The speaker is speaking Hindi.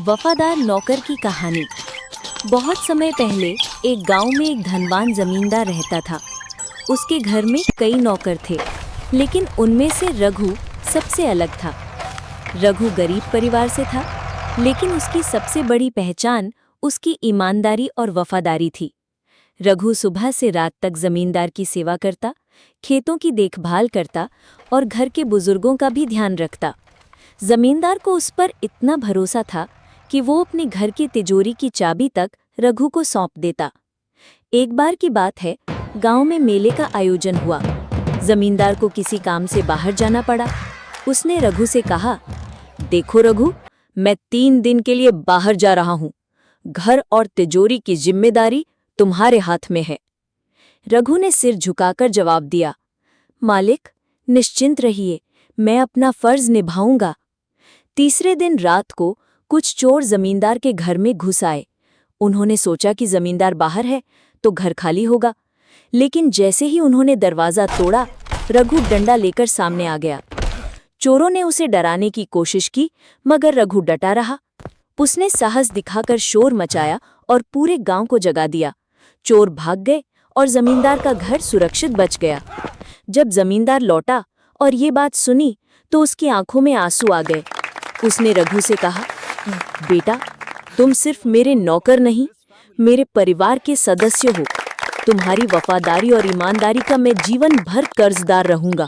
वफादार नौकर की कहानी। बहुत समय पहले एक गांव में एक धनवान जमींदार रहता था। उसके घर में कई नौकर थे, लेकिन उनमें से रघु सबसे अलग था। रघु गरीब परिवार से था, लेकिन उसकी सबसे बड़ी पहचान उसकी ईमानदारी और वफादारी थी। रघु सुबह से रात तक जमींदार की सेवा करता, खेतों की देखभाल करता और घर के बुजुर्गों का भी ध्यान रखता। जमींदार को उस पर इतना भरोसा था कि वो अपने घर की तिजोरी की चाबी तक रघु को सौंप देता। एक बार की बात है, गांव में मेले का आयोजन हुआ। जमींदार को किसी काम से बाहर जाना पड़ा। उसने रघु से कहा, देखो रघु, मैं 3 दिन के लिए बाहर जा रहा हूं। घर और तिजोरी की जिम्मेदारी तुम्हारे हाथ में है। रघु ने सिर झुकाकर जवाब दिया, मालिक, निश्चिंत रहिए, मैं अपना फर्ज निभाऊंगा। तीसरे दिन रात को कुछ चोर जमींदार के घर में घुस आए। उन्होंने सोचा कि जमींदार बाहर है तो घर खाली होगा, लेकिन जैसे ही उन्होंने दरवाजा तोड़ा, रघु डंडा लेकर सामने आ गया। चोरों ने उसे डराने की कोशिश की, मगर रघु डटा रहा। उसने साहस दिखाकर शोर मचाया और पूरे गांव को जगा दिया। चोर भाग गए और जमींदार का घर सुरक्षित बच गया। जब जमींदार लौटा और ये बात सुनी तो उसकी आंखों में आंसू आ गए। उसने रघु से कहा, बेटा, तुम सिर्फ मेरे नौकर नहीं, मेरे परिवार के सदस्य हो। तुम्हारी वफादारी और ईमानदारी का मैं जीवन भर कर्जदार रहूंगा।